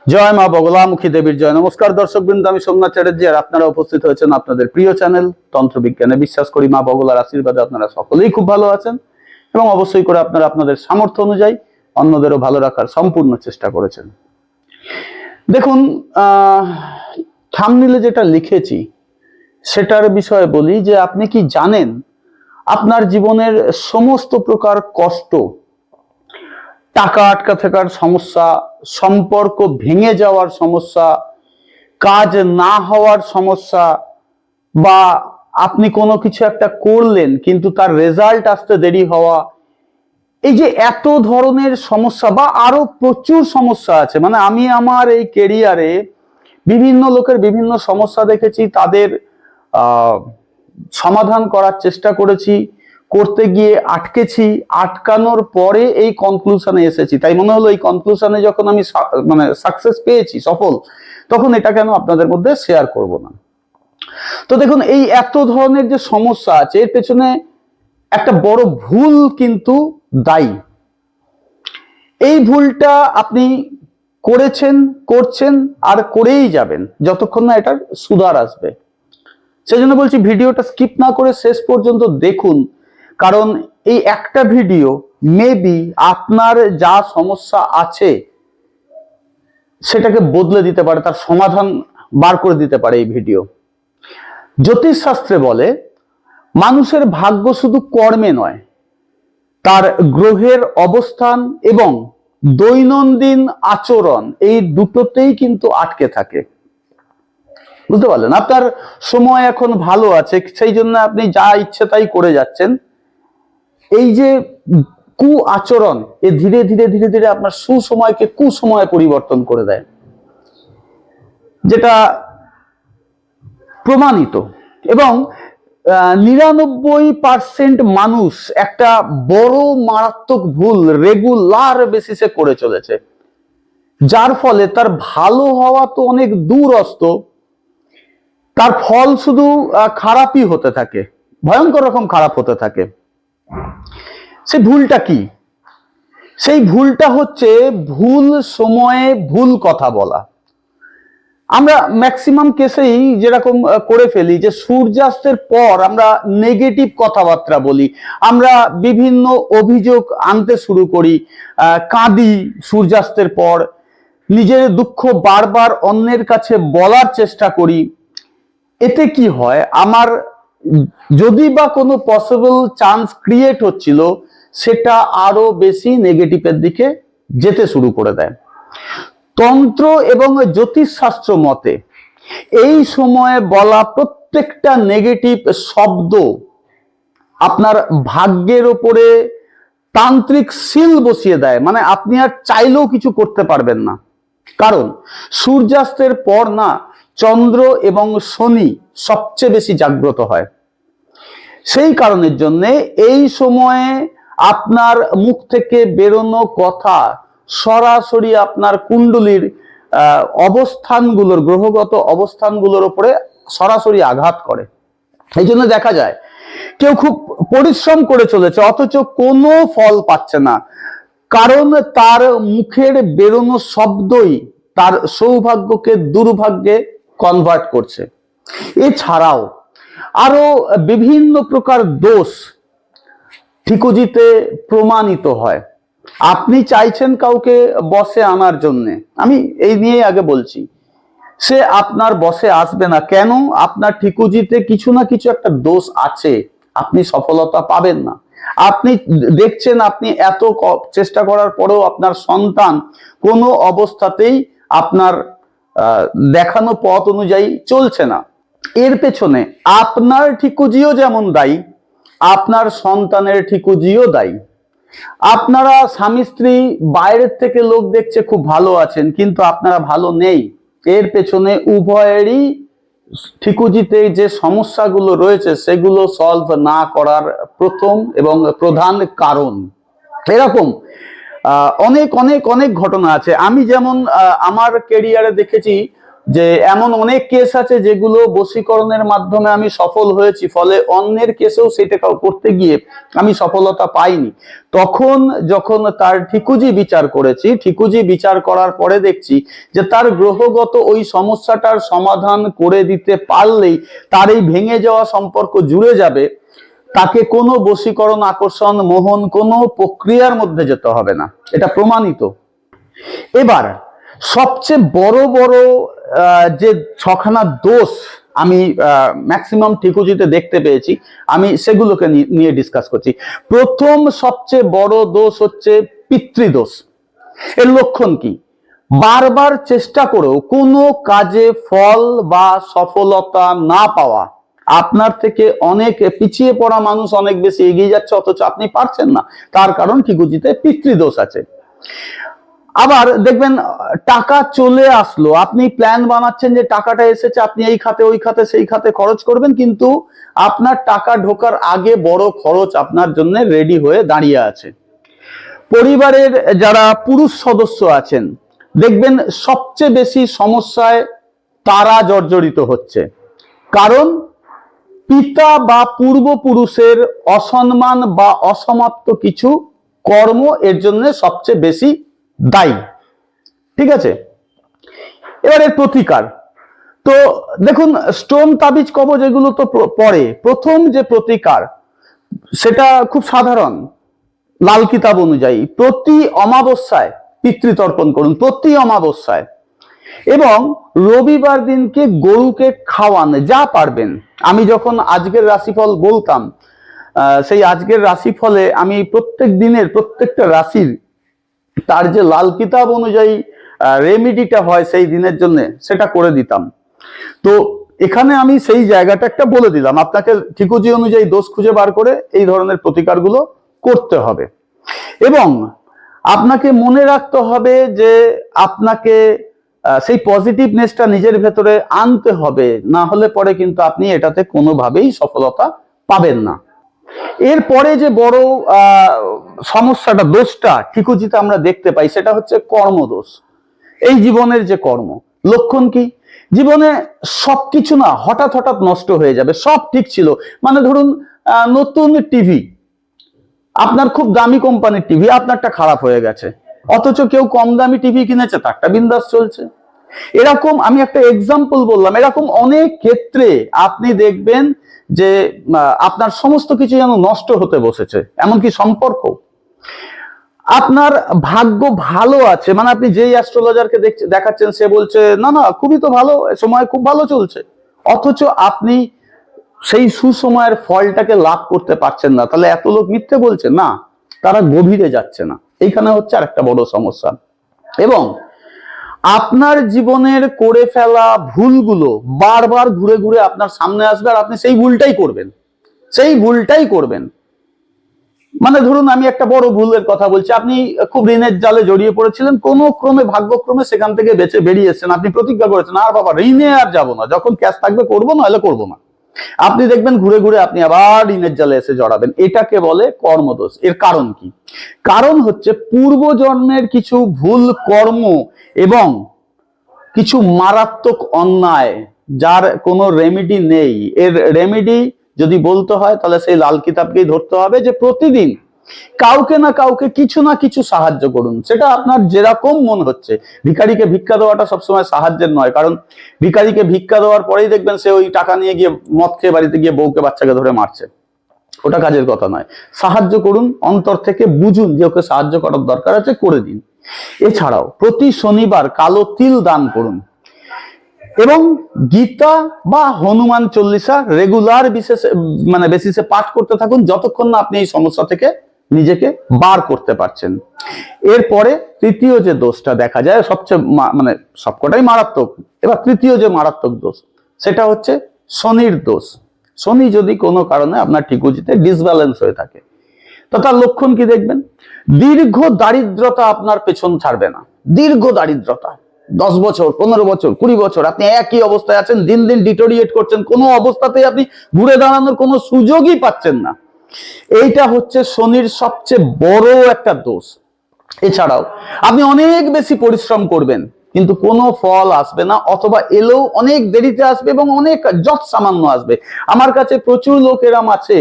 জয় মা বগলামুখী দেবীর জয়। নমস্কার দর্শক বৃন্দ, আমি সোমনাথ চ্যাটার্জি আর আপনারা উপস্থিত হয়েছেন আপনাদের প্রিয় চ্যানেল তন্ত্রবিজ্ঞানে। বিশ্বাস করি মা বগলার আশীর্বাদে আপনারা সকলেই খুব ভালো আছেন এবং অবশ্যই করে আপনারা আপনাদের সামর্থ্য অনুযায়ী অন্যদেরও ভালো রাখার সম্পূর্ণ চেষ্টা করেছেন। দেখুন, থাম্বনেইলে যেটা লিখেছি সেটার বিষয়ে বলি যে আপনি কি জানেন আপনার জীবনের সমস্ত প্রকার কষ্ট, টাকা আটকা থাকার সমস্যা, সম্পর্ক ভেঙে যাওয়ার সমস্যা, কাজ না হওয়ার সমস্যা, বা আপনি কোনো কিছু একটা করলেন কিন্তু তার রেজাল্ট আসতে দেরি হওয়া, এই যে এত ধরনের সমস্যা বা আরো প্রচুর সমস্যা আছে। মানে আমি আমার এই কেরিয়ারে বিভিন্ন লোকের বিভিন্ন সমস্যা দেখেছি, তাদের সমাধান করার চেষ্টা করেছি, করতে গিয়ে আটকেছি, আটকানোর পরে এই কনক্লুশনে এসেছি। তাই মনে হলো এই কনক্লুশনে যখন আমি মানে সাকসেস পেয়েছি, সফল, তখন এটা কেন আপনাদের মধ্যে শেয়ার করব না। তো দেখুন, এই এত ধরনের যে সমস্যা আছে এর পেছনে একটা বড় ভুল কিন্তু দায়ী। এই ভুলটা আপনি করেছেন, করছেন আর করেই যাবেন যতক্ষণ না এটার সুধার আসবে। সেজন্য বলছি ভিডিওটা স্কিপ না করে শেষ পর্যন্ত দেখুন, কারণ এই একটা ভিডিও মেবি আপনার যা সমস্যা আছে সেটাকে বদলে দিতে পারে, তার সমাধান বার করে দিতে পারে এই ভিডিও। জ্যোতিষশাস্ত্রে বলে মানুষের ভাগ্য শুধু কর্মে নয়, তার গ্রহের অবস্থান এবং দৈনন্দিন আচরণ, এই দুটোতেই কিন্তু আটকে থাকে। বুঝতে পারলেন? আপনার সময় এখন ভালো আছে, সেই জন্য আপনি যা ইচ্ছে তাই করে যাচ্ছেন। এই যে কু আচরণ, এ ধীরে ধীরে ধীরে ধীরে আপনার সুসময়কে কুসময়ে পরিবর্তন করে দেয়, যেটা প্রমাণিত। এবং 99% মানুষ একটা বড় মারাত্মক ভুল রেগুলার বেসিসে করে চলেছে, যার ফলে তার ভালো হওয়া তো অনেক দূরস্থ, তার ফল শুধু খারাপই হতে থাকে, ভয়ঙ্কর রকম খারাপ হতে থাকে। সেই ভুলটা কি? সেই ভুলটা হচ্ছে ভুল সময়ে ভুল কথা বলা। আমরা ম্যাক্সিমাম কেসেই যেরকম করে ফেলি যে সূর্যাস্তের পর আমরা নেগেটিভ কথাবার্তা বলি, আমরা বিভিন্ন অভিযোগ আনতে শুরু করি, কাঁদি সূর্যাস্তের পর, নিজের দুঃখ বারবার অন্যের কাছে বলার চেষ্টা করি। এতে কি হয়, আমার যদি বা কোনো পসিবল চান্স ক্রিয়েট হচ্ছিল সেটা আরো বেশি নেগেটিভের দিকে যেতে শুরু করে দেয়। তন্ত্র এবং জ্যোতিষশাস্ত্র মতে এই সময়ে বলা প্রত্যেকটা নেগেটিভ শব্দ আপনার ভাগ্যের উপরে তান্ত্রিক সিল বসিয়ে দেয়। মানে আপনি আর চাইলেও কিছু করতে পারবেন না, কারণ সূর্যাস্তের পর না চন্দ্র এবং শনি সবচেয়ে বেশি জাগ্রত হয়। সেই কারণের জন্য এই সময়ে আপনার মুখ থেকে বেরোনো কথা সরাসরি আপনার কুণ্ডলীর অবস্থানগুলোর, গ্রহগত অবস্থানগুলোর উপরে সরাসরি আঘাত করে। এই জন্য দেখা যায় কেউ খুব পরিশ্রম করে চলেছে অথচ কোনো ফল পাচ্ছে না, কারণ তার মুখের বেরোনো শব্দই তার সৌভাগ্যকে দুর্ভাগ্যে কনভার্ট করছে। এছাড়াও আরো বিভিন্ন প্রকার দোষ ঠিকুজিতে প্রমাণিত হয়। আপনি চাইছেন কাউকে বসে আনার জন্য, আমি এই নিয়ে আগে বলছি, সে আপনার বসে আসবে না। কেন? আপনার ঠিকুজিতে কিছু না কিছু একটা দোষ আছে, আপনি সফলতা পাবেন না। আপনি দেখছেন আপনি এত চেষ্টা করার পরেও আপনার সন্তান কোনো অবস্থাতেই আপনার দেখানো পথ অনুযায়ী চলছে না। এর পেছনে আপনার ঠিকুজিও যেমন দায়ী, আপনার সন্তানের ঠিকুজিও দায়ী। আপনারা স্বামী স্ত্রী বাইরের থেকে লোক দেখছে খুব ভালো আছেন, কিন্তু আপনারা ভালো নেই। এর পেছনে উভয়েরই ঠিকুজিতে যে সমস্যাগুলো রয়েছে সেগুলো সলভ না করার প্রথম এবং প্রধান কারণ। এরকম অনেক অনেক অনেক ঘটনা আছে। আমি যেমন আমার ক্যারিয়ারে দেখেছি যে এমন অনেক কেস আছে যেগুলো বশীকরণের মাধ্যমে আমি সফল হয়েছি, ফলে অন্যের কেসেও সেটা করতে গিয়ে আমি সফলতা পাইনি। তখন যখন তার ঠিকুজি বিচার করেছি, ঠিকুজি বিচার করার পরে দেখছি যে তার গ্রহগত ওই সমস্যাটার সমাধান করে দিতে পারলেই তার এই ভেঙে যাওয়া সম্পর্ক জুড়ে যাবে, তাকে কোনো বশীকরণ, আকর্ষণ, মোহন কোনো প্রক্রিয়ার মধ্যে যেতে হবে না, এটা প্রমাণিত। এবার সবচেয়ে বড় বড় যে ছখানা দোষ আমি ম্যাক্সিমাম ঠিকুজিতে দেখতে পেয়েছি, আমি সেগুলোকে নিয়ে ডিসকাস করছি। প্রথম সবচেয়ে বড় দোষ হচ্ছে পিতৃদোষ। এর লক্ষণ কি? বারবার চেষ্টা করেও কোনো কাজে ফল বা সফলতা না পাওয়া। আপনার থেকে অনেক পিছিয়ে পড়া মানুষ অনেক বেশি এগিয়ে যাচ্ছে, অথচ আপনি পারছেন না, তার কারণ ঠিকুজিতে পিতৃদোষ আছে। আবার দেখবেন টাকা চলে আসলো, আপনি প্ল্যান বানাচ্ছেন যে টাকাটা এসেছে, আপনি এই খাতে ওই খাতে সেই খাতে খরচ করবেন, কিন্তু আপনার টাকা ঢোকার আগে বড় খরচ আপনার জন্য রেডি হয়ে দাঁড়িয়ে আছে। পরিবারের যারা পুরুষ সদস্য আছেন, দেখবেন সবচেয়ে বেশি সমস্যায় তারা জর্জরিত হচ্ছে, কারণ পিতা বা পূর্বপুরুষের অসম্মান বা অসমাপ্ত কিছু কর্ম এর জন্য সবচেয়ে বেশি দায়ী। ঠিক আছে, এবার এর প্রতিকার তো দেখুন, স্টোন, তাবিজ, কবজ এগুলো তো পরে। প্রথম যে প্রতিকার সেটা খুব সাধারণ। লাল কিতাব অনুযায়ী প্রতি অমাবস্যায় পিতৃতর্পণ করুন, প্রতি অমাবস্যায়, এবং রবিবার দিনকে গরুকে খাওয়ান যা পারবেন। আমি যখন আজকের রাশিফল বলতাম, সেই আজকের রাশিফলে আমি প্রত্যেক দিনের প্রত্যেকটা রাশির তার যে লাল কিতাব অনুযায়ী রেমিডিটা হয় সেই দিনের জন্য, সেটা করে দিতাম। তো এখানে আমি সেই জায়গাটা একটা বলে দিলাম, আপনাকে ঠিকুজি অনুযায়ী দোষ খুঁজে বার করে এই ধরনের প্রতিকারগুলো করতে হবে। এবং আপনাকে মনে রাখতে হবে যে আপনাকে সেই পজিটিভনেসটা নিজের ভেতরে আনতে হবে, না হলে পরে কিন্তু আপনি এটাতে কোনোভাবেই সফলতা পাবেন না। এরপরে যে বড় সমস্যাটা, দোষটা ঠিকুজিতে আমরা দেখতে পাই, সেটা হচ্ছে কর্মদোষ। এই জীবনের যে কর্ম, লক্ষণ কি? জীবনে সবকিছু না হঠাৎ হঠাৎ নষ্ট হয়ে যাবে। সব ঠিক ছিল, মানে ধরুন নতুন টিভি, আপনার খুব দামি কোম্পানির টিভি, আপনারটা খারাপ হয়ে গেছে, অথচ কেউ কম দামি টিভি কিনেছে, তারটা বিন্দাস চলছে। এরকম আমি একটা এক্সাম্পল বললাম, এরকম অনেক ক্ষেত্রে আপনি দেখবেন যে আপনার সমস্ত কিছু যেন নষ্ট হতে বসেছে, এমনকি সম্পর্ক। আপনার ভাগ্য ভালো আছে, মানে আপনি যেই অ্যাস্ট্রোলজারকে দেখাচ্ছেন সে বলছে না না খুবই তো ভালো, সময় খুব ভালো চলছে, অথচ আপনি সেই সুসময়ের ফলটাকে লাভ করতে পারছেন না। তাহলে এত লোক মিথ্যে বলছে না, তারা গভীরে যাচ্ছে না। এইখানে হচ্ছে আরেকটা বড় সমস্যা। এবং আপনার জীবনের করে ফেলা ভুলগুলো বারবার ঘুরে ঘুরে আপনার সামনে আসবে, আর আপনি সেই ভুলটাই করবেন, সেই ভুলটাই করবেন। মানে ধরুন আমি একটা বড় ভুলের কথা বলছি, আপনি খুব ঋণের জালে জড়িয়ে পড়েছিলেন, কোনো ক্রমে ভাগ্যক্রমে সেখান থেকে বেরিয়ে এসেছেন, আপনি প্রতিজ্ঞা করেছেন আর বাবা ঋণে আর যাবো না, যখন ক্যাশ থাকবে করবো, নাহলে করবো না। আপনি দেখবেন ঘুরে ঘুরে আপনি আবার ঋণের জালে এসে জড়াবেন। এটাকে বলে কর্মদোষ। এর কারণ কি? কারণ হচ্ছে পূর্বজন্মের কিছু ভুল কর্ম এবং কিছু মারাত্মক অন্যায়, যার কোনো রেমেডি নেই। এর রেমেডি যদি বলতে হয় তাহলে সেই লাল কিতাবকেই ধরতে হবে, যে প্রতিদিন কাউকে না কাউকে কিছু না কিছু সাহায্য করুন, সেটা আপনার যেরকম মন হচ্ছে। ভিখারিকে ভিক্ষা দেওয়াটা সবসময় সাহায্যের নয়, কারণ ভিখারিকে ভিক্ষা দেওয়ার পরেই দেখবেন সে ওই টাকা নিয়ে গিয়ে মদ খেয়ে বাড়িতে গিয়ে বউকে বাচ্চাকে ধরে মারছে, ওটা কাজের কথা নয়। সাহায্য করুন, অন্তর থেকে বুঝুন যে ওকে সাহায্য করার দরকার আছে, করে দিন। এছাড়াও প্রতি শনিবার কালো তিল দান করুন, এবং গীতা বা হনুমান চল্লিশা রেগুলার বেসিসে পাঠ করতে থাকুন, যতক্ষণ না আপনি এই সমস্যা থেকে নিজেকে বার করতে পারছেন। এরপরে তৃতীয় যে দোষটা দেখা যায়, সবচেয়ে মানে সবকটাই মারাত্মক, এবার তৃতীয় যে মারাত্মক দোষ সেটা হচ্ছে শনির দোষ। শনি যদি কোনো কারণে আপনার ঠিকুজিতে ডিসব্যালেন্স হয়ে থাকে, তো তার লক্ষণ কি দেখবেন? দীর্ঘ দারিদ্রতা আপনার পেছন ছাড়বে না। দীর্ঘ দারিদ্রতা, 10 বছর, 15 বছর, 20 বছর আপনি একই অবস্থায় আছেন, দিন দিন ডিটোরিয়েট করছেন, কোনো অবস্থাতেই আপনি ঘুরে দাঁড়ানোর কোনো সুযোগই পাচ্ছেন না। এইটা হচ্ছে শনির সবচেয়ে বড় একটা দোষ। এছাড়াও আপনি অনেক বেশি পরিশ্রম করবেন, কিন্তু কোনো ফল আসবে না, অথবা এলেও অনেক দেরিতে আসবে এবং অনেক যৎ সামান্য আসবে। আমার কাছে প্রচুর লোক এরম আছে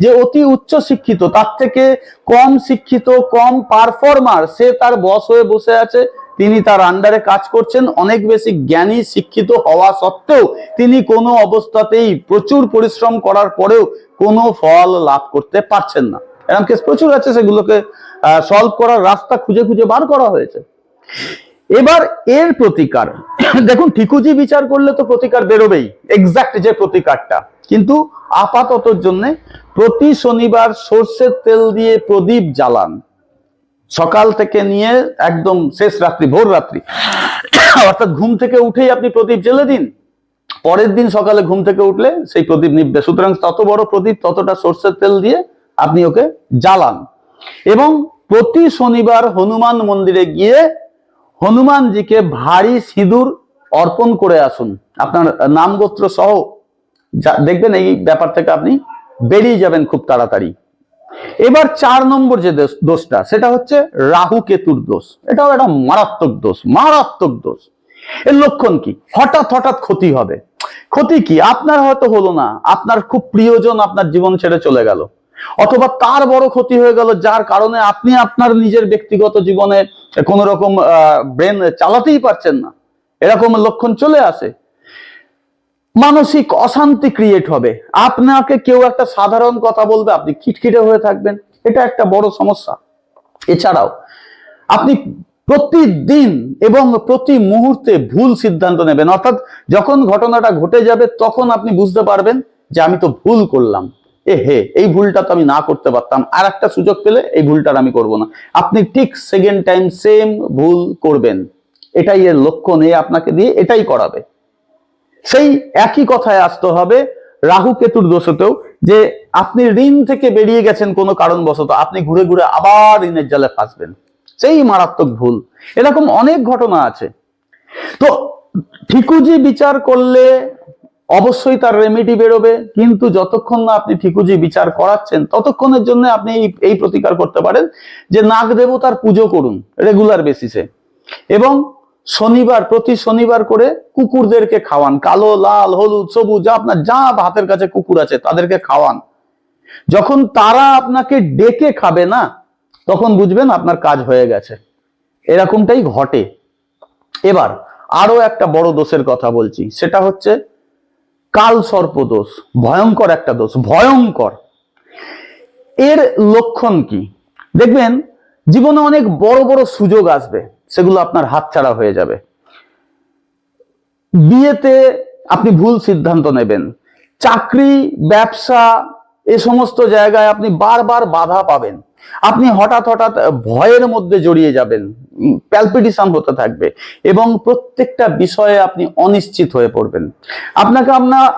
যে অতি উচ্চ শিক্ষিত, তার থেকে কম শিক্ষিত, কম পারফর্মার, সে তার বস হয়ে বসে আছে, তিনি তার আন্ডারে কাজ করছেন, অনেক বেশি জ্ঞানী শিক্ষিত হওয়া সত্ত্বেও তিনি কোনো অবস্থাতেই প্রচুর পরিশ্রম করার পরেও কোনো ফল লাভ করতে পারছেন না। এরকম কেস প্রচুর আছে, সেগুলোকে সলভ করার রাস্তা খুঁজে খুঁজে বার করা হয়েছে। এবার এর প্রতিকার দেখুন, ঠিকুজি বিচার করলে তো প্রতিকার বেরোবেই, এক্সাক্ট যে প্রতিকারটা, কিন্তু আপাততর জন্য প্রতি শনিবার সর্ষের তেল দিয়ে প্রদীপ জ্বালান, সকাল থেকে নিয়ে একদম শেষ রাত্রি, ভোর রাত্রি, অর্থাৎ ঘুম থেকে উঠেই আপনি প্রদীপ জ্বেলে দিন, পরের দিন সকালে ঘুম থেকে উঠলে সেই প্রদীপ নিভবে। সুতরাং তত বড় প্রদীপ ততটা সর্ষের তেল দিয়ে আপনি ওকে জ্বালান, এবং প্রতি শনিবার হনুমান মন্দিরে গিয়ে হনুমানজিকে ভারী সিঁদুর অর্পণ করে আসুন, আপনার নাম গোত্র সহ। দেখবেন এই ব্যাপার থেকে আপনি বেরিয়ে যাবেন খুব তাড়াতাড়ি। এবার 4 নম্বর যে দোষটা, সেটা হচ্ছে রাহু কেতুর দোষ। এটাও একটা মারাত্মক দোষ, মারাত্মক দোষ। এর লক্ষণ কি? হঠাৎ হঠাৎ ক্ষতি হবে। ক্ষতি কি? আপনার হয়তো হলো না, আপনার খুব প্রিয়জন আপনার জীবন ছেড়ে চলে গেল, অথবা তার বড় ক্ষতি হয়ে গেল, যার কারণে আপনি আপনার নিজের ব্যক্তিগত জীবনে কোন রকম ব্রেন চালাতেই পারছেন না, এরকম লক্ষণ চলে আসে। মানসিক অশান্তি ক্রিয়েট হবে, আপনাকে কেউ একটা সাধারণ কথা বলবে, আপনি খিটখিটে হয়ে থাকবেন, এটা একটা বড় সমস্যা। এছাড়াও আপনি প্রতিদিন এবং প্রতি মুহূর্তে ভুল সিদ্ধান্ত নেবেন, অর্থাৎ যখন ঘটনাটা ঘটে যাবে তখন আপনি বুঝতে পারবেন যে আমি তো ভুল করলাম, এই ভুলটা তো আমি না করতে পারতাম, আর একটা সুযোগ পেলে এই ভুলটা আমি করব না। আপনি ঠিক সেকেন্ড টাইম সেম ভুল করবেন, এটাই এর লক্ষণ। আপনাকে দিয়ে এটাই করাবে। সেই একই কথায় আসতে হবে রাহু কেতুর দোষতেও, যে আপনি ঋণ থেকে বেরিয়ে গেছেন কোনো কারণবশত, আপনি ঘুরে ঘুরে আবার ঋণের জালে ফাঁসবেন, সেই মারাত্মক ভুল। এরকম অনেক ঘটনা আছে। তো ঠিকুজি বিচার করলে অবশ্যই তার রেমেডি বেরোবে, কিন্তু যতক্ষণ না আপনি ঠিকুজি বিচার করাচ্ছেন ততক্ষণের জন্য আপনি এই প্রতিকার করতে পারেন যে নাগ দেবতার পুজো করুন রেগুলার বেসিসে, এবং শনিবার, প্রতি শনিবার করে কুকুরদেরকে খাওয়ান, কালো, লাল, হলুদ, সবুজ, আপনার যা হাতের কাছে কুকুর আছে তাদেরকে খাওয়ান। যখন তারা আপনাকে ডেকে খাবে না, তখন বুঝবেন আপনার কাজ হয়ে গেছে। এরকমটাই ঘটে। এবার আরো একটা বড় দোষের কথা বলছি, সেটা হচ্ছে কাল সর্প দোষ। ভয়ঙ্কর একটা দোষ, ভয়ঙ্কর। এর লক্ষণ কি? দেখবেন জীবনে অনেক বড় বড় সুযোগ আসবে, সেগুলো আপনার হাতছাড়া হয়ে যাবে। বিয়েতে আপনি ভুল সিদ্ধান্ত নেবেন, চাকরি, ব্যবসা, এ সমস্ত জায়গায় আপনি বারবার বাধা পাবেন, আপনি হঠাৎ হঠাৎ ভয়ের মধ্যে জড়িয়ে যাবেন, প্যালপিটেশন হতে থাকবে, এবং প্রত্যেকটা বিষয়ে আপনি অনিশ্চিত হয়ে পড়বেন। আপনাকে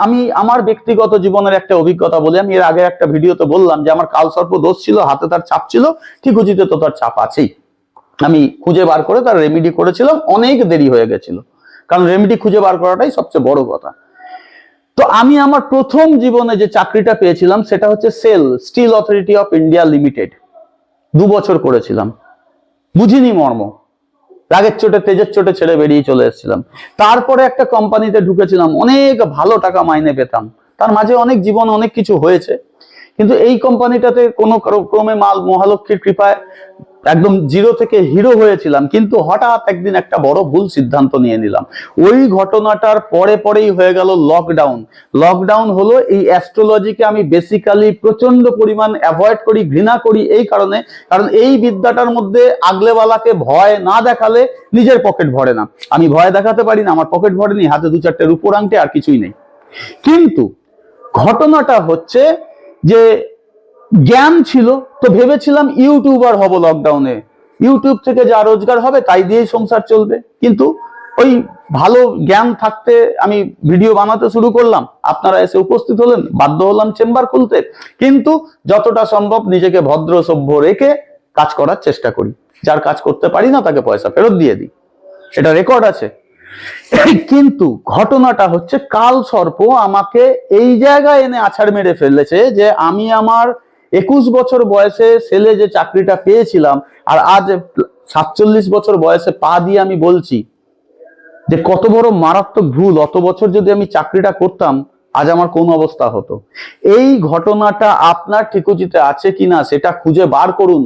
আমি আমার ব্যক্তিগত জীবনের একটা অভিজ্ঞতা বলি। আমি এর আগে একটা ভিডিওতে বললাম যে আমার কালসর্প দোষ ছিল, হাতে তার ছাপ ছিল, ঠিকুজিতে তো তার ছাপ আছেই। আমি খুঁজে বার করে তার রেমেডি করেছিলাম, অনেক দেরি হয়ে গেছিল, কারণ রেমেডি খুঁজে বার করাটাই সবচেয়ে বড় কথা। তো আমি আমার প্রথম জীবনে যে চাকরিটা পেয়েছিলাম সেটা হচ্ছে SAIL, Steel Authority of India Limited. 2 বছর করেছিলাম, বুঝিনি মর্ম, রাগের চোটে তেজের চোটে ছেড়ে বেরিয়ে চলে এসেছিলাম। তারপরে একটা কোম্পানিতে ঢুকেছিলাম, অনেক ভালো টাকা মাইনে পেতাম, তার মাঝে অনেক জীবন অনেক কিছু হয়েছে, কিন্তু এই কোম্পানিটাতে কোনো ক্রমে মহালক্ষ্মীর কৃপায় একদম জিরো থেকে হিরো হয়েছিলাম। কিন্তু হঠাৎ একদিন একটা বড় ভুল সিদ্ধান্ত নিয়ে নিলাম। ওই ঘটনাটার পরেই হয়ে গেল লকডাউন। লকডাউন হলো, এই অ্যাস্ট্রোলজিকে আমি বেসিক্যালি প্রচন্ড পরিমাণ অ্যাভয়েড করি, ঘৃণা করি এই কারণে, কারণ এই বিদ্যাটার মধ্যে আগলেওয়ালাকে ভয় না দেখালে নিজের পকেট ভরে না। আমি ভয় দেখাতে পারি না, আমার পকেট ভরেনি, হাতে 2-4টে রূপোর আংটি, আর কিছুই নেই। কিন্তু ঘটনাটা হচ্ছে যে জ্ঞান ছিল, তো ভেবেছিলাম ইউটিউবার হব লকডাউনে, ইউটিউব থেকে যা রোজগার হবে তাই দিয়েই সংসার চলবে। কিন্তু ওই ভালো জ্ঞান থাকতে আমি ভিডিও বানাতে শুরু করলাম, আপনারা এসে উপস্থিত হলেন, বাধ্য হলাম চেম্বার খুলতে। কিন্তু যতটা সম্ভব নিজেকে ভদ্র সভ্য রেখে কাজ করার চেষ্টা করি, যার কাজ করতে পারি না তাকে পয়সা ফেরত দিয়ে দিই, এটা রেকর্ড আছে। কিন্তু ঘটনাটা হচ্ছে কাল সর্প আমাকে এই জায়গায় এনে আছাড় মেরে ফেলেছে যে আমি আমার 21 বছর বয়সে সেলে যে চাকরিটা পেয়েছিলাম, আর আজ 47 বছর বয়সে পা দিয়ে আমি বলছি যে কত বড় মারাত্মক ভুল, অত বছর যদি আমি চাকরিটা করতাম আজ আমার কোন অবস্থা হতো। এই ঘটনাটা আপনার ঠিকুজিতে আছে কিনা সেটা খুঁজে বার করুন।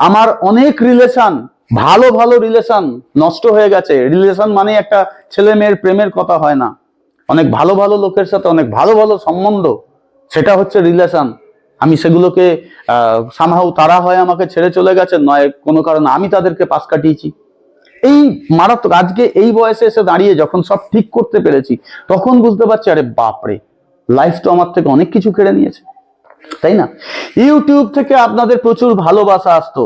আমার অনেক রিলেশন, ভালো ভালো রিলেশন নষ্ট হয়ে গেছে। রিলেশন মানে একটা ছেলে মেয়ের প্রেমের কথা হয় না, অনেক ভালো ভালো লোকের সাথে অনেক ভালো ভালো সম্বন্ধ, সেটা হচ্ছে রিলেশন। আমি সেগুলোকে সামহাউ তারা হয় আমাকে ছেড়ে চলে গেছে, নয় কোনো কারণে আমি তাদেরকে পাশ কাটিয়েছি। এই মারাত্মক, আজকে এই বয়সে এসে দাঁড়িয়ে যখন সব ঠিক করতে পেরেছি তখন বুঝতে পারছি আরে বাপরে, লাইফ তো আমার থেকে অনেক কিছু কেড়ে নিয়েছে, তাই না? ইউটিউব থেকে আপনাদের প্রচুর ভালোবাসা আসতো,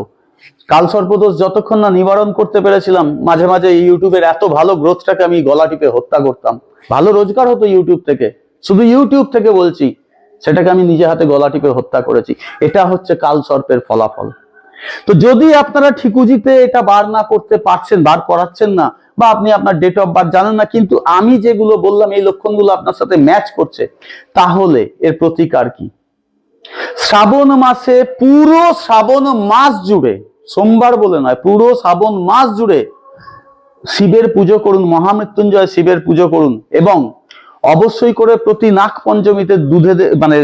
কালসর্পদোষ যতক্ষণ না নিবারণ করতে পেরেছিলাম, মাঝে মাঝে ইউটিউবের এত ভালো গ্রোথটাকে আমি গলা টিপে হত্যা করতাম। ভালো রোজগার হতো ইউটিউব থেকে, শুধু ইউটিউব থেকে বলছি, সেটাকে আমি নিজে হাতে গলা টিপে হত্যা করেছি। এটা হচ্ছে কালসর্পের ফলাফল। তো যদি আপনারা ঠিকুজিতে এটা বার না করতে পারছেন, বার করাচ্ছেন না, বা আপনি আপনার ডেট অফ বার্থ জানেন না, কিন্তু আমি যেগুলো বললাম এই লক্ষণগুলো আপনার সাথে ম্যাচ করছে, তাহলে এর প্রতিকার কি? শ্রাবণ মাসে, পুরো শ্রাবণ মাস জুড়ে, সোমবার বলে নয়, পুরো শ্রাবণ মাস জুড়ে শিবের পুজো করুন, মহামৃত্যুঞ্জয় শিবের পুজো করুন, এবং অবশ্যই করে প্রতি নাগ পঞ্চমীতে দুধে মানে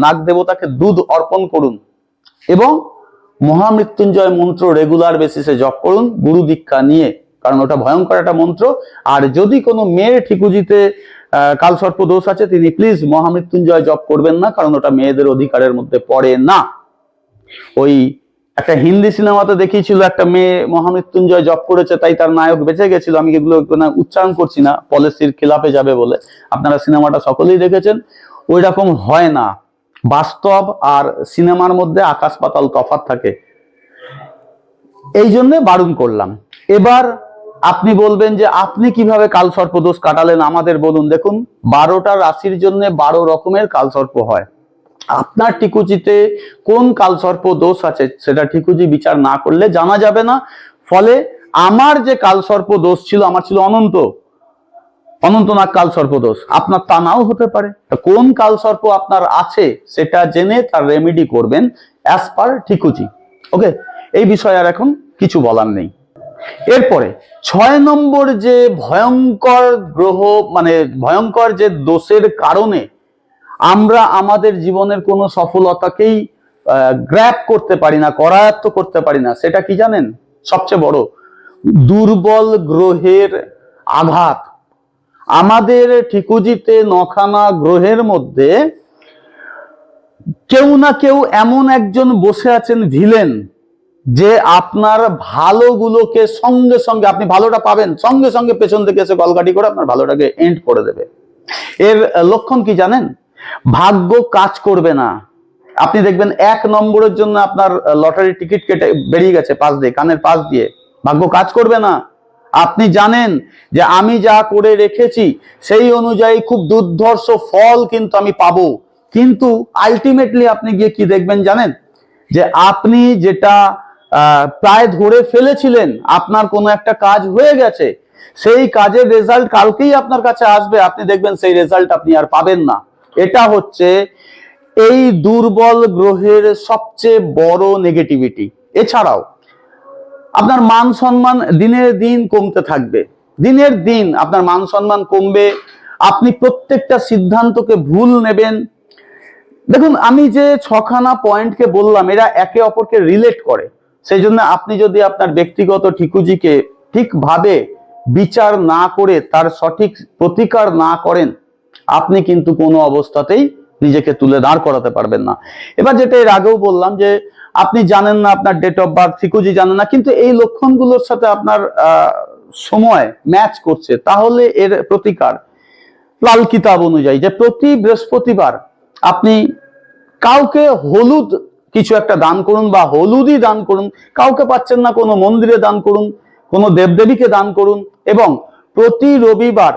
নাগ দেবতাকে দুধ অর্পণ করুন, এবং মহামৃত্যুঞ্জয় মন্ত্র রেগুলার বেসিসে জপ করুন গুরু দীক্ষা নিয়ে, কারণ ওটা ভয়ঙ্কর একটা মন্ত্র। আর যদি কোনো মেয়ের ঠিকুজিতে কালসর্প দোষ আছে, তিনি প্লিজ মহামৃত্যুঞ্জয় জপ করবেন না, কারণ ওটা মেয়েদের অধিকারের মধ্যে পড়ে না। ওই একটা হিন্দি সিনেমাতে দেখিয়েছিল, একটা মেয়ে মহামৃত্যুঞ্জয় জপ করেছে তাই তার নায়ক বেঁচে গেছিল। আমি এগুলো উচ্চারণ করছি না, পলিসির খিলাফে যাবে বলে। আপনারা সিনেমাটা সকলেই দেখেছেন। ওই রকম হয় না, বাস্তব আর সিনেমার মধ্যে আকাশ পাতাল তফাৎ থাকে, এই জন্য বারণ করলাম। এবার আপনি বলবেন যে আপনি কিভাবে কালসর্পদোষ কাটালেন, আমাদের বলুন। দেখুন, 12টা রাশির জন্য 12 রকমের কালসর্প হয়। আপনার ঠিকুজিতে কোন কালসর্প দোষ আছে সেটা ঠিকুজি বিচার না করলে জানা যাবে না। ফলে আমার যে কালসর্প দোষ ছিল, আমার ছিল অনন্তনাগ কালসর্প দোষ, আপনার তা নাও হতে পারে। কোন কালসর্প আপনার আছে সেটা জেনে তার রেমেডি করবেন অ্যাজ পার ঠিকুজি। ওকে, এই বিষয়ে আর এখন কিছু বলার নেই। এরপরে 6 নম্বর যে ভয়ঙ্কর গ্রহ, মানে ভয়ঙ্কর যে দোষের কারণে আমরা আমাদের জীবনের কোনো সফলতাকেই গ্র্যাব করতে পারি না, করায়ত্ত করতে পারি না, সেটা কি জানেন? সবচেয়ে বড় দুর্বল গ্রহের আঘাত। আমাদের ঠিকুজিতে 9খানা গ্রহের মধ্যে কেউ না কেউ এমন একজন বসে আছেন ভিলেন, যে আপনার ভালোগুলোকে সঙ্গে সঙ্গে, আপনি ভালোটা পাবেন, সঙ্গে সঙ্গে পেছন থেকে এসে গলগাটি করে আপনার ভালোটাকে এন্ড করে দেবে। এর লক্ষণ কি জানেন? ভাগ্য কাজ করবে না। আপনি দেখবেন 1 নম্বরের জন্য আপনার লটারি টিকিট কেটে বেরিয়ে গেছে পাশ দিয়ে, কানের পাশ দিয়ে, ভাগ্য কাজ করবে না। আপনি জানেন যে আমি যা করে রেখেছি সেই অনুযায়ী খুব দুর্ধর্ষ ফল কিন্তু আমি পাবো, কিন্তু আলটিমেটলি আপনি গিয়ে কি দেখবেন জানেন? যে আপনি যেটা প্রায় ধরে ফেলেছিলেন, আপনার কোনো একটা কাজ হয়ে গেছে, সেই কাজের রেজাল্ট কালকেই আপনার কাছে আসবে, আপনি দেখবেন সেই রেজাল্ট আপনি আর পাবেন না। এটা হচ্ছে এই দুর্বল গ্রহের সবচেয়ে বড় নেগেটিভিটি। এছাড়াও আপনার মান সম্মান দিনের দিন কমতে থাকবে, দিনের দিন আপনার মান সম্মান কমবে, আপনি প্রত্যেকটা সিদ্ধান্তকে ভুল নেবেন। দেখুন, আমি যে 6খানা পয়েন্টকে বললাম, এরা একে অপরকে রিলেট করে। সেই জন্য আপনি যদি আপনার ব্যক্তিগত ঠিকুজিকে ঠিকভাবে বিচার না করে তার সঠিক প্রতিকার না করেন, আপনি কিন্তু কোনো অবস্থাতেই নিজেকে তুলে দাঁড় করাতে পারবেন না। এবার যেটা এর আগেও বললাম, যে আপনি জানেন না আপনার ডেট অফ বার্থ, ঠিকুজি জানেন না, কিন্তু এই লক্ষণগুলোর সাথে আপনার সময় ম্যাচ করছে, তাহলে এর প্রতিকার লাল কিতাব অনুযায়ী, যে প্রতি বৃহস্পতিবার আপনি কাউকে হলুদ কিছু একটা দান করুন, বা হলুদই দান করুন, কাউকে পাচ্ছেন না কোনো মন্দিরে দান করুন, কোনো দেবদেবীকে দান করুন, এবং প্রতি রবিবার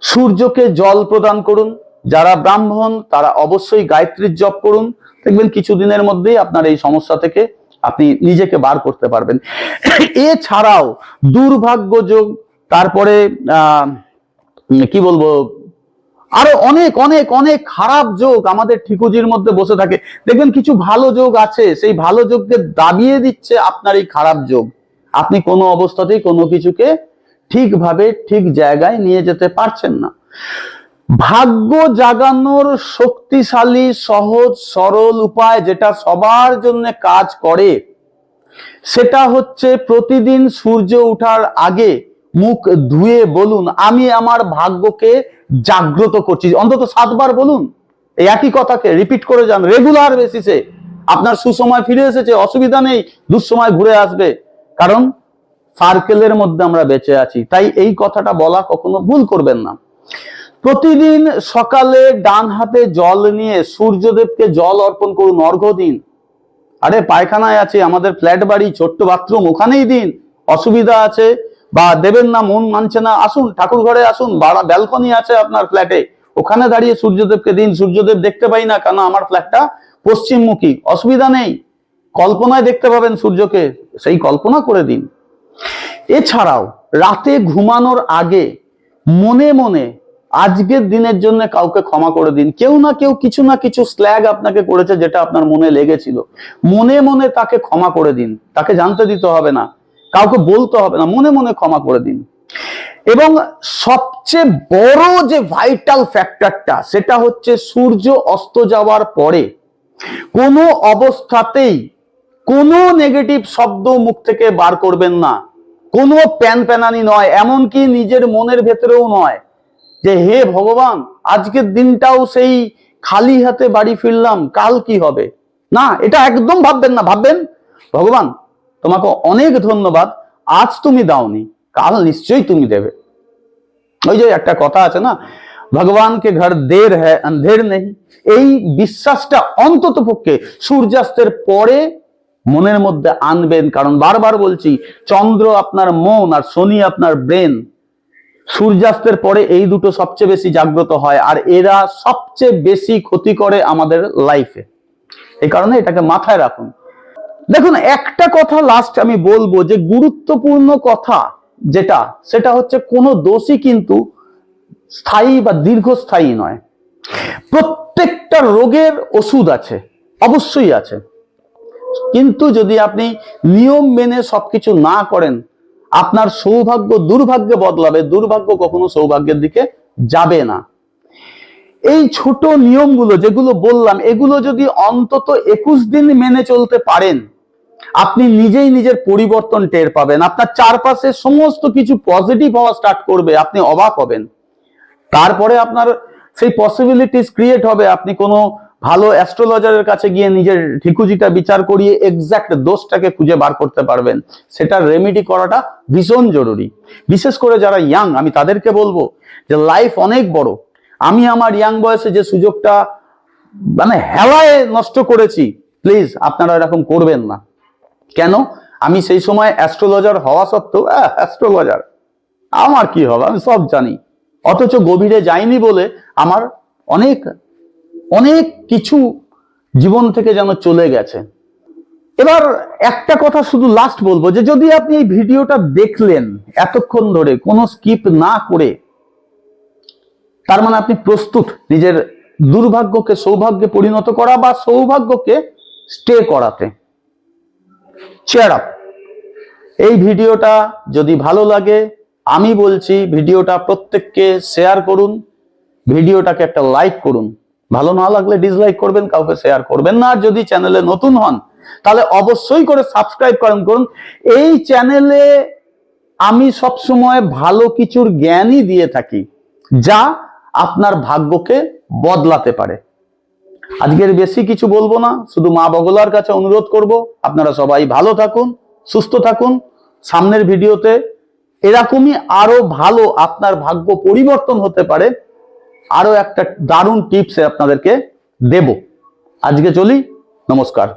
সূর্যকে জল প্রদান করুন। যারা ব্রাহ্মণ তারা অবশ্যই গায়ত্রীর জপ করুন, দেখবেন কিছুদিনের মধ্যেই আপনার এই সমস্যা থেকে আপনি নিজেকে বার করতে পারবেন। এছাড়াও দুর্ভাগ্য যোগ, তারপরে কি বলবো, আরো অনেক অনেক অনেক খারাপ যোগ আমাদের ঠিকুজির মধ্যে বসে থাকে। দেখবেন কিছু ভালো যোগ আছে, সেই ভালো যোগকে দাবিয়ে দিচ্ছে আপনার এই খারাপ যোগ। আপনি কোনো অবস্থাতেই কোনো কিছুকে ঠিকভাবে ঠিক জায়গায় নিয়ে যেতে পারছেন না। ভাগ্য জাগানোর শক্তিশালী সহজ সরল উপায় যেটা সবার জন্য কাজ করে সেটা হচ্ছে প্রতিদিন সূর্য ওঠার আগে মুখ ধুয়ে বলুন, আমি আমার ভাগ্যকে জাগ্রত করছি। অন্তত 7 বার বলুন, এই একই কথাকে রিপিট করে যান রেগুলার বেসিসে। আপনার সুসময় ফিরে এসেছে, অসুবিধা নেই, দুঃসময় ঘুরে আসবে, কারণ সার্কেলের মধ্যে আমরা বেঁচে আছি। তাই এই কথাটা বলা কখনো ভুল করবেন না। প্রতিদিন সকালে ডান হাতে জল নিয়ে সূর্যদেবকে জল অর্পণ করুন, অর্ঘ্য দিন। আরে পায়খানায় আছে, আমাদের ফ্ল্যাট বাড়ি, ছোট্ট বাথরুম, ওখানেই দিন। অসুবিধা আছে বা দেবেন না, মন মানছে না, আসুন ঠাকুর ঘরে আসুন, ব্যালকনি আছে আপনার ফ্ল্যাটে, ওখানে দাঁড়িয়ে সূর্যদেবকে দিন। সূর্যদেব দেখতে পাই না কেন, আমার ফ্ল্যাটটা পশ্চিমমুখী, অসুবিধা নেই, কল্পনায় দেখতে পাবেন সূর্যকে, সেই কল্পনা করে দিন। এছাড়াও রাতে ঘুমানোর আগে মনে মনে আজকের দিনের জন্য কাউকে ক্ষমা করে দিন। কেউ না কেউ কিছু না কিছু স্ল্যাগ আপনাকে করেছে যেটা আপনার মনে লেগেছিল, মনে মনে তাকে ক্ষমা করে দিন। তাকে জানতে দিতে হবে না, কাউকে বলতে হবে না, মনে মনে ক্ষমা করে দিন। এবং সবচেয়ে বড় যে ভাইটাল ফ্যাক্টরটা সেটা হচ্ছে সূর্য অস্ত যাওয়ার পরে কোনো অবস্থাতেই কোনো নেগেটিভ শব্দ মুখ থেকে বার করবেন না, কোনো প্যানপ্যানানি নয়, এমনকি নিজের মনের ভেতরেও নয় যে হে ভগবান আজকের দিনটাও সেই খালি হাতে বাড়ি ফিরলাম, কাল কি হবে। না, এটা একদম ভাববেন না। ভাববেন ভগবান তোমাকে অনেক ধন্যবাদ, আজ তুমি দাওনি, কাল নিশ্চয়ই তুমি দেবে। ওই যে একটা কথা আছে না, ভগবান কে ঘর দের হ্যায় অন্ধের নেই। এই বিশ্বাসটা অন্তত পক্ষে সূর্যাস্তের পরে মনের মধ্যে আনবেন। কারণ বারবার বলছি, চন্দ্র আপনার মন আর শনি আপনার ব্রেন। সূর্যাস্তের পরে এই দুটো সবচেয়ে বেশি জাগ্রত হয়, আর এরা সবচেয়ে বেশি ক্ষতি করে আমাদের লাইফে। এই কারণে এটাকে মাথায় রাখুন। দেখুন, একটা কথা লাস্ট আমি বলবো, যে গুরুত্বপূর্ণ কথা যেটা, সেটা হচ্ছে কোনো দোষই কিন্তু স্থায়ী বা দীর্ঘস্থায়ী নয়। প্রত্যেকটা রোগের ওষুধ আছে, অবশ্যই আছে, কিন্তু যদি আপনি নিয়ম মেনে সবকিছু না করেন, আপনার সৌভাগ্য দুর্ভাগ্যে বদলাবে, দুর্ভাগ্য কখনো সৌভাগ্যের দিকে যাবে না। এই ছোট নিয়মগুলো যেগুলো বললাম, এগুলো যদি অন্তত 21 দিন মেনে চলতে পারেন, আপনি নিজেই নিজের পরিবর্তন টের পাবেন। আপনার চারপাশে সমস্ত কিছু পজিটিভ হওয়া স্টার্ট করবে, আপনি অবাক হবেন। তারপরে আপনার সেই পসিবিলিটিস ক্রিয়েট হবে, আপনি কোনো ভালো অ্যাস্ট্রোলজারের কাছে গিয়ে নিজের ঠিকুজিটা বিচার করিয়ে এক্সাক্ট দোষটাকে খুঁজে বার করতে পারবেন। সেটা রেমেডি করাটা ভীষণ জরুরি। বিশেষ করে যারা ইয়াং, আমি তাদেরকে বলবো যে লাইফ অনেক বড়। আমি আমার ইয়াং বয়সে যে সুযোগটা হেলায় নষ্ট করেছি, প্লিজ আপনারা এরকম করবেন না। কেন? আমি সেই সময় অ্যাস্ট্রোলজার হওয়া সত্ত্বেও, অ্যাস্ট্রোলজার আমার কি হবে, আমি সব জানি, অথচ গভীরে যাইনি বলে আমার অনেক অনেক কিছু জীবন থেকে যেন চলে গেছে। এবার একটা কথা শুধু লাস্ট বলবো, যে যদি আপনি এই ভিডিওটা দেখলেন এতক্ষণ ধরে কোনো স্কিপ না করে, তার মানে আপনি প্রস্তুত নিজের দুর্ভাগ্যকে সৌভাগ্যে পরিণত করা বা সৌভাগ্যকে স্টে করাতে। Chair up. এই ভিডিওটা যদি ভালো লাগে, আমি বলছি ভিডিওটা প্রত্যেককে শেয়ার করুন, ভিডিওটাকে একটা লাইক করুন। ভালো না লাগলে ডিসলাইক করবেন, কাউকে শেয়ার করবেন না। আর যদি চ্যানেলে নতুন হন তাহলে অবশ্যই করে সাবস্ক্রাইব করুন। এই চ্যানেলে আমি সবসময় ভালো কিছুর জ্ঞানই দিয়ে থাকি, যা আপনার ভাগ্যকে বদলাতে পারে। আজকের বেশি কিছু বলবো না, শুধু মা বগলার কাছে অনুরোধ করব, আপনারা সবাই ভালো থাকুন, সুস্থ থাকুন। সামনের ভিডিওতে এরকমই আরো ভালো আপনার ভাগ্য পরিবর্তন হতে পারে আরো একটা দারুণ টিপস আপনাদেরকে দেব। আজকে চলি, নমস্কার।